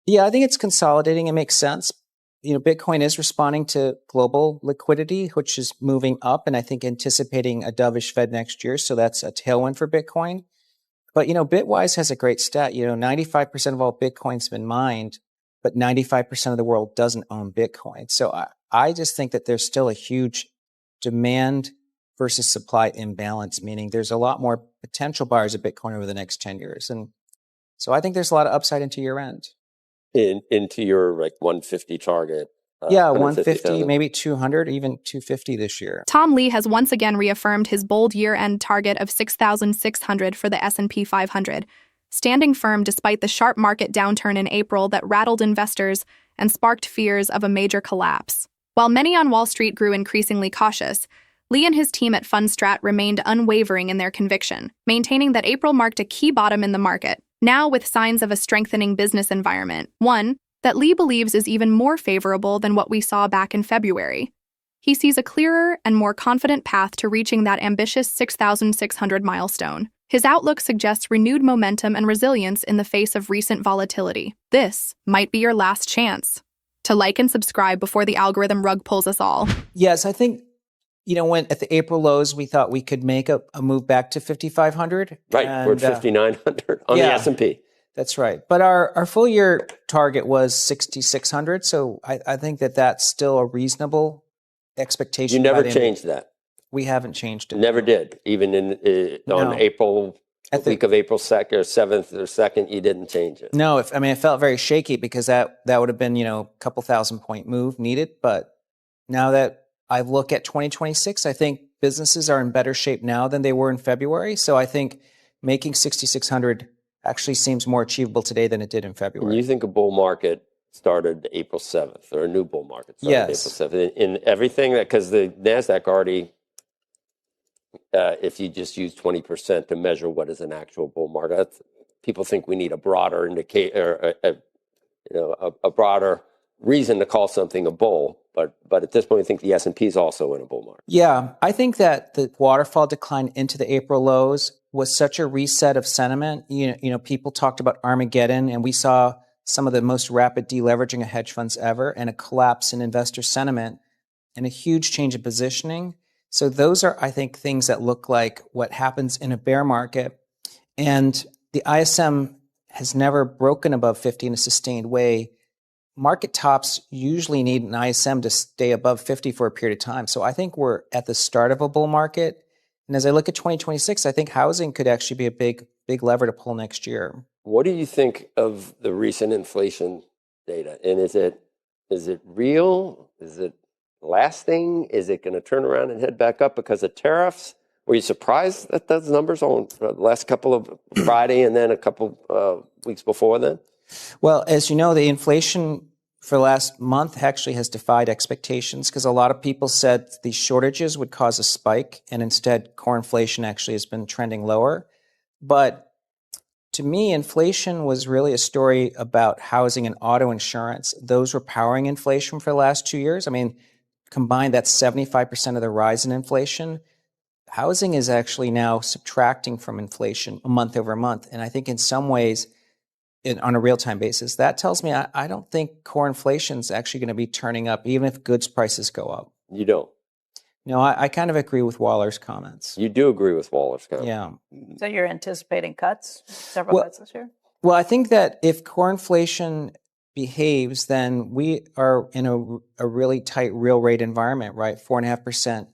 Yeah, I think it's consolidating. It makes sense. Bitcoin is responding to global liquidity, which is moving up, and I think anticipating a dovish Fed next year. So that's a tailwind for Bitcoin. But, Bitwise has a great stat. 95% of all Bitcoin's been mined, but 95% of the world doesn't own Bitcoin. So I just think that there's still a huge demand versus supply imbalance, meaning there's a lot more potential buyers of Bitcoin over the next 10 years. And so I think there's a lot of upside into year end. Into your 150 target. Yeah, 150, maybe 200, even 250 this year. Tom Lee has once again reaffirmed his bold year-end target of 6,600 for the S&P 500, standing firm despite the sharp market downturn in April that rattled investors and sparked fears of a major collapse. While many on Wall Street grew increasingly cautious, Lee and his team at Fundstrat remained unwavering in their conviction, maintaining that April marked a key bottom in the market, now with signs of a strengthening business environment, one that Lee believes is even more favorable than what we saw back in February. He sees a clearer and more confident path to reaching that ambitious 6,600 milestone. His outlook suggests renewed momentum and resilience in the face of recent volatility. This might be your last chance to like and subscribe before the algorithm rug pulls us all. Yes, I think, when at the April lows, we thought we could make a move back to 5,500. Right, we're at 5,900 on the S&P. That's right. But our full year target was 6,600. So I think that's still a reasonable expectation. You never changed that. We haven't changed it. Never did. Even on April, the week of April 2nd or 7th or 2nd, you didn't change it. No, it felt very shaky because that would have been, a couple 1,000-point move needed. But now that I look at 2026, I think businesses are in better shape now than they were in February. So I think making 6,600 actually seems more achievable today than it did in February. And you think a bull market started April 7th, or a new bull market started April 7th? In everything, because the NASDAQ already, if you just use 20% to measure what is an actual bull market, people think we need a broader indicator, a broader reason to call something a bull. But at this point, I think the S&P is also in a bull market. Yeah, I think that the waterfall decline into the April lows was such a reset of sentiment. People talked about Armageddon, and we saw some of the most rapid deleveraging of hedge funds ever, and a collapse in investor sentiment, and a huge change in positioning. So those are, I think, things that look like what happens in a bear market. And the ISM has never broken above 50 in a sustained way. Market tops usually need an ISM to stay above 50 for a period of time. So I think we're at the start of a bull market. And as I look at 2026, I think housing could actually be a big lever to pull next year. What do you think of the recent inflation data? And is it real? Is it lasting? Is it going to turn around and head back up because of tariffs? Were you surprised at those numbers on the last couple of Friday and then a couple weeks before then? Well, as you know, the inflation for the last month actually has defied expectations because a lot of people said these shortages would cause a spike, and instead core inflation actually has been trending lower. But to me, inflation was really a story about housing and auto insurance. Those were powering inflation for the last 2 years. Combined, that's 75% of the rise in inflation. Housing is actually now subtracting from inflation month over month. And I think in some ways, on a real-time basis, that tells me I don't think core inflation is actually going to be turning up, even if goods prices go up. You don't? No, I kind of agree with Waller's comments. You do agree with Waller's comments? Yeah. So you're anticipating cuts, several cuts this year? Well, I think that if core inflation behaves, then we are in a really tight real rate environment, right? 4.5%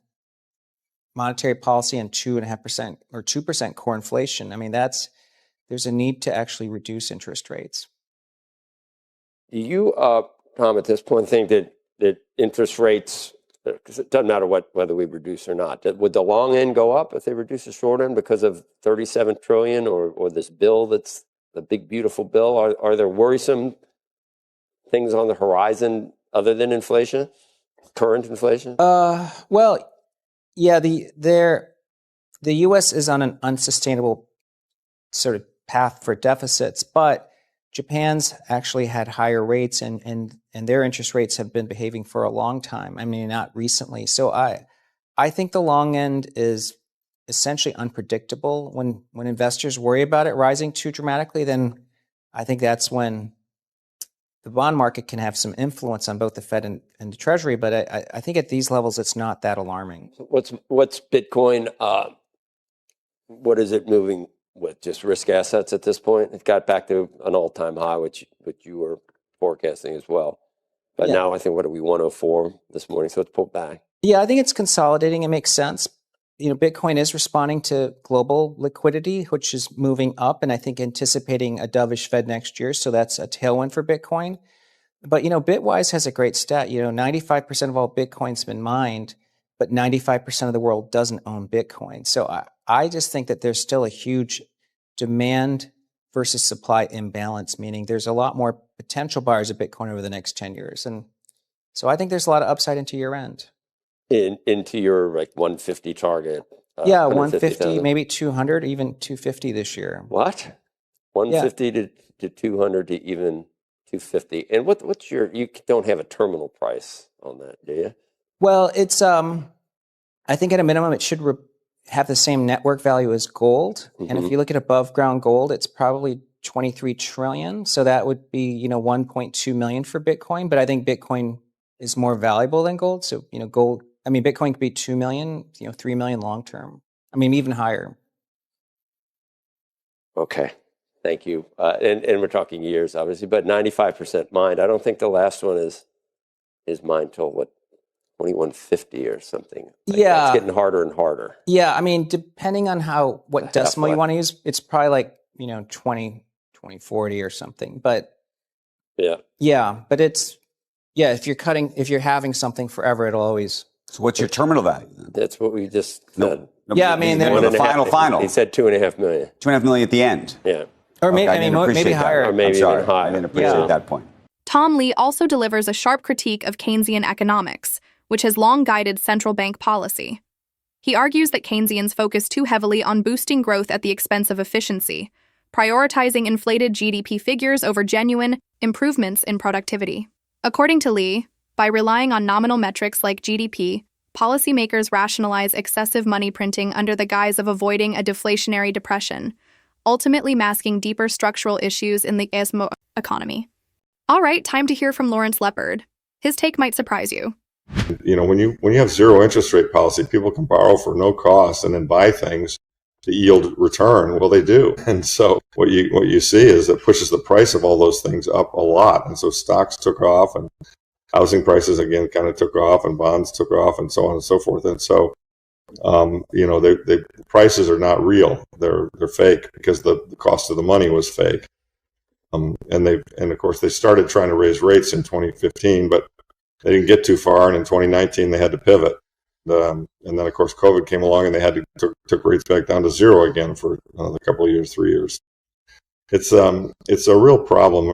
monetary policy and 2.5% or 2% core inflation. There's a need to actually reduce interest rates. Do you, Tom, at this point think that interest rates, because it doesn't matter whether we reduce or not, would the long end go up if they reduce the short end because of $37 trillion or this bill that's the big, beautiful bill? Are there worrisome things on the horizon other than inflation, current inflation? Well, yeah, the U.S. is on an unsustainable sort of path for deficits, but Japan's actually had higher rates and their interest rates have been behaving for a long time. Not recently. So I think the long end is essentially unpredictable. When investors worry about it rising too dramatically, then I think that's when the bond market can have some influence on both the Fed and the Treasury, but I think at these levels, it's not that alarming. What's Bitcoin? What is it moving with? Just risk assets at this point? It got back to an all-time high, which you were forecasting as well. But now I think, what are we, 104 this morning? So it's pulled back. Yeah, I think it's consolidating. It makes sense. Bitcoin is responding to global liquidity, which is moving up, and I think anticipating a dovish Fed next year. So that's a tailwind for Bitcoin. But, Bitwise has a great stat. 95% of all Bitcoin's been mined, but 95% of the world doesn't own Bitcoin. So I just think that there's still a huge demand versus supply imbalance, meaning there's a lot more potential buyers of Bitcoin over the next 10 years. And so I think there's a lot of upside into year end. Into your 150 target. 150, maybe 200, even 250 this year. What? 150 to 200 to even 250. And what's you don't have a terminal price on that, do you? Well, it's, I think at a minimum, it should have the same network value as gold. Mm-hmm. And if you look at above ground gold, it's probably 23 trillion. So that would be, 1.2 million for Bitcoin. But I think Bitcoin is more valuable than gold. So, Bitcoin could be 2 million, 3 million long term. Even higher. Okay. Thank you. And we're talking years, obviously, but 95% mined. I don't think the last one is mined till 2150 or something. It's getting harder and harder. Yeah, depending on what decimal you want to use, it's probably 2040 or something. But but it's if you're having something forever, it'll always. So what's your terminal value? That's what we just said. The final. He said 2.5 million. 2.5 million at the end. Yeah. Or maybe higher. Or maybe even higher. I didn't appreciate that point. Tom Lee also delivers a sharp critique of Keynesian economics, which has long guided central bank policy. He argues that Keynesians focus too heavily on boosting growth at the expense of efficiency, prioritizing inflated GDP figures over genuine improvements in productivity. According to Lee, by relying on nominal metrics like GDP, policymakers rationalize excessive money printing under the guise of avoiding a deflationary depression, ultimately masking deeper structural issues in the economy. All right, time to hear from Lawrence Lepard. His take might surprise you. When you have zero interest rate policy, people can borrow for no cost and then buy things to yield return. Well, they do. And so what you see is it pushes the price of all those things up a lot. And so stocks took off and housing prices again kind of took off and bonds took off and so on and so forth. And so, the prices are not real. They're fake because the cost of the money was fake. And of course they started trying to raise rates in 2015, but they didn't get too far. And in 2019 they had to pivot. And then of course COVID came along and they had to took rates back down to zero again for another couple of years, 3 years. It's a real problem.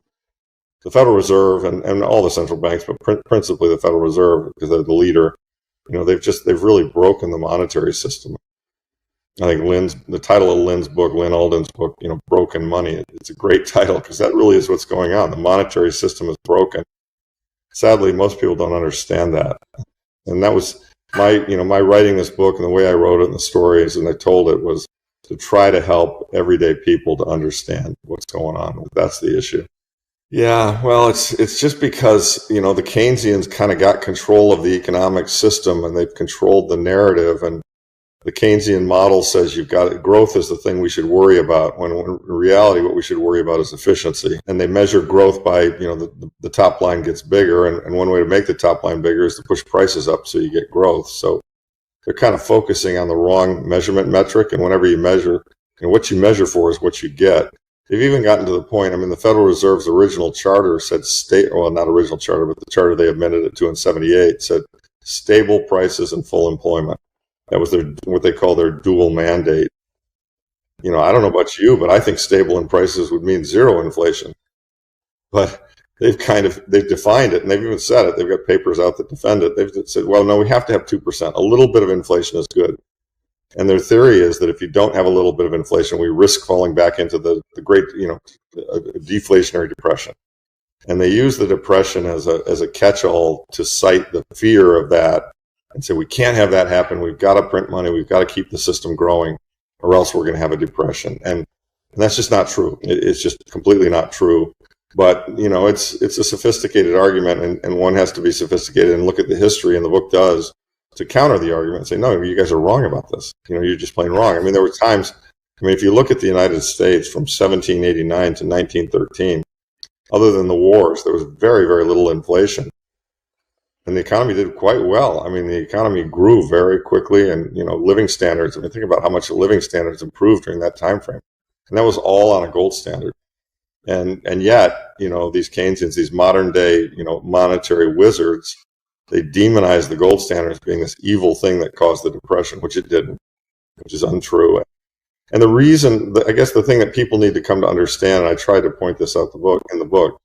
The Federal Reserve and all the central banks, but principally the Federal Reserve, because they're the leader, they've really broken the monetary system. I think the title of Lynn Alden's book, Broken Money, it's a great title because that really is what's going on. The monetary system is broken. Sadly, most people don't understand that. And that was my writing this book and the way I wrote it and the stories and I told it was to try to help everyday people to understand what's going on. That's the issue. Yeah, well, it's just because, the Keynesians kind of got control of the economic system and they've controlled the narrative. And the Keynesian model says growth is the thing we should worry about, when in reality, what we should worry about is efficiency. And they measure growth by, the top line gets bigger. And one way to make the top line bigger is to push prices up so you get growth. So they're kind of focusing on the wrong measurement metric. And whenever you measure, what you measure for is what you get. They've even gotten to the point, the Federal Reserve's original charter said not original charter, but the charter they amended it to in 78 said stable prices and full employment. That was what they call their dual mandate. I don't know about you, but I think stable in prices would mean zero inflation. But they've defined it, and they've even said it. They've got papers out that defend it. They've said, well, no, we have to have 2%. A little bit of inflation is good. And their theory is that if you don't have a little bit of inflation, we risk falling back into the great, a deflationary depression. And they use the depression as a catch-all to cite the fear of that and say, we can't have that happen. We've got to print money. We've got to keep the system growing or else we're going to have a depression. And that's just not true. It's just completely not true. But, you know, it's a sophisticated argument, and one has to be sophisticated and look at the history, and the book does, to counter the argument and say, no, you guys are wrong about this. You know, you're just plain wrong. I mean, there were times, I mean, if you look at the United States from 1789 to 1913, other than the wars, there was very, very little inflation. And the economy did quite well. I mean, the economy grew very quickly, and, you know, living standards, I mean, think about how much the living standards improved during that time frame. And that was all on a gold standard. And yet, you know, these Keynesians, these modern day, you know, monetary wizards, they demonize the gold standard as being this evil thing that caused the depression, which it didn't, which is untrue. And the reason, I guess the thing that people need to come to understand, and I tried to point this out in the book,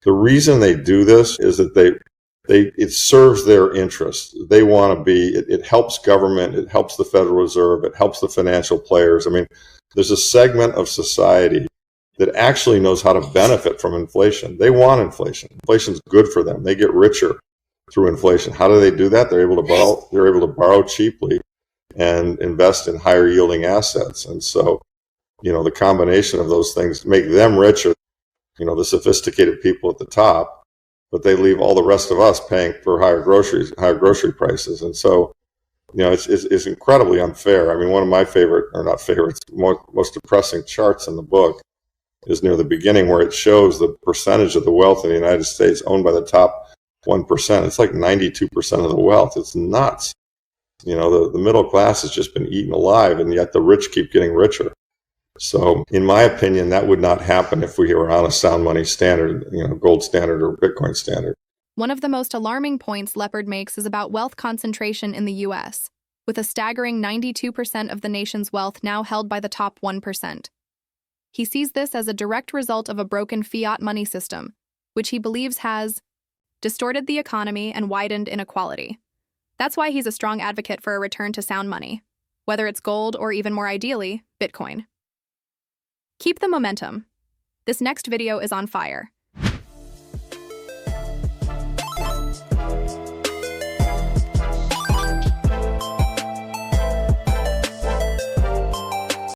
the reason they do this is that it serves their interests. They want to be, it helps government, it helps the Federal Reserve, it helps the financial players. I mean, there's a segment of society that actually knows how to benefit from inflation. They want inflation. Inflation's good for them. They get richer through inflation. How do they do that? They're able to borrow cheaply and invest in higher yielding assets. And so, you know, the combination of those things make them richer, you know, the sophisticated people at the top, but they leave all the rest of us paying for higher grocery prices. And so, you know, it's incredibly unfair. I mean, one of my most depressing charts in the book is near the beginning, where it shows the percentage of the wealth in the United States owned by the top 1%. It's like 92% of the wealth. It's nuts. You know, the middle class has just been eaten alive, and yet the rich keep getting richer. So in my opinion, that would not happen if we were on a sound money standard, you know, gold standard or Bitcoin standard. One of the most alarming points Lepard makes is about wealth concentration in the U.S., with a staggering 92% of the nation's wealth now held by the top 1%. He sees this as a direct result of a broken fiat money system, which he believes has distorted the economy and widened inequality. That's why he's a strong advocate for a return to sound money, whether it's gold or, even more ideally, Bitcoin. Keep the momentum. This next video is on fire.